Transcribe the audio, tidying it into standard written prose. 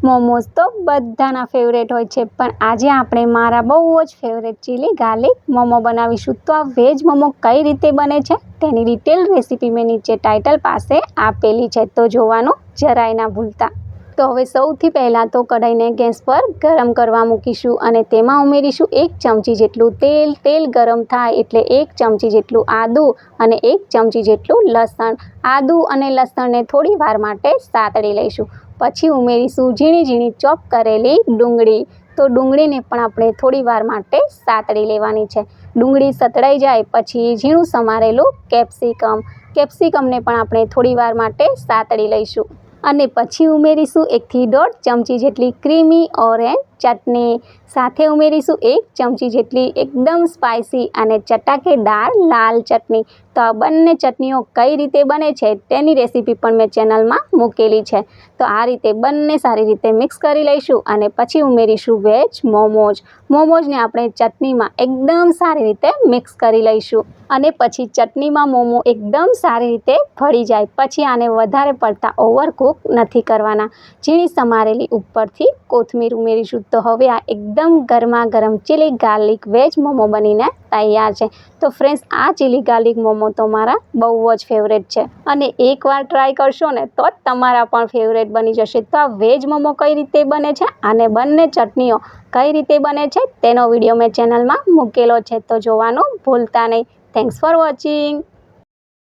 મોમોઝ તો બધાના ફેવરેટ હોય છે, પણ આજે આપણે મારા બહુ જ ફેવરેટ ચીલી ગાર્લિક મોમો બનાવીશું। તો આ વેજ મોમો કઈ રીતે બને છે તેની ડિટેલ રેસીપી મેં નીચે ટાઇટલ પાસે આપેલી છે, તો જોવાનું જરાય ના ભૂલતા। તો હવે સૌથી પહેલાં તો કઢાઈને ગેસ પર ગરમ કરવા મૂકીશું અને તેમાં ઉમેરીશું 1 ચમચી જેટલું તેલ। તેલ ગરમ થાય એટલે 1 ચમચી જેટલું આદું અને 1 ચમચી જેટલું લસણ। આદું અને લસણને થોડી વાર માટે સાતળી લઈશું। પછી ઉમેરીશું ઝીણી ઝીણી ચોપ કરેલી ડુંગળી। તો ડુંગળીને પણ આપણે થોડી વાર માટે સાતળી લેવાની છે। ડુંગળી સતળાઈ જાય પછી ઝીણું સમારેલું કેપ્સિકમને પણ આપણે થોડી વાર માટે સાતળી લઈશું અને પછી ઉમેરીશું 1 થી 1.5 ચમચી જેટલી ક્રીમી ઓરેન્જ ચટણી। સાથે ઉમેરીશું 1 ચમચી જેટલી એકદમ સ્પાઇસી અને ચટાકેદાર લાલ ચટણી। તો આ બંને ચટણીઓ કઈ રીતે બને છે તેની રેસીપી પણ મેં ચેનલમાં મૂકેલી છે। તો આ રીતે બંને સારી રીતે મિક્સ કરી લઈશું અને પછી ઉમેરીશું વેજ મોમોઝને આપણે ચટણીમાં એકદમ સારી રીતે મિક્સ કરી લઈશું અને પછી ચટણીમાં મોમો એકદમ સારી રીતે ભળી જાય પછી આને વધારે પડતા ઓવરકુક નથી કરવાના। ઝીણી સમારેલી ઉપરથી કોથમીર ઉમેરીશું। તો હવે આ એકદમ ગરમા ગરમ ચીલી ગાર્લિક વેજ મોમો બનીને તૈયાર છે। તો ફ્રેન્ડ્સ, આ ચીલી ગાર્લિક મોમો તો મારા બહુ જ ફેવરેટ છે અને એકવાર ટ્રાય કરશો ને તો જ તમારા પણ ફેવરેટ બની જશે। તો આ વેજ મોમો કઈ રીતે બને છે અને બંને ચટણીઓ કઈ રીતે બને છે તેનો વિડીયો મેં ચેનલમાં મૂકેલો છે, તો જોવાનું ભૂલતા નહીં। Thanks for watching.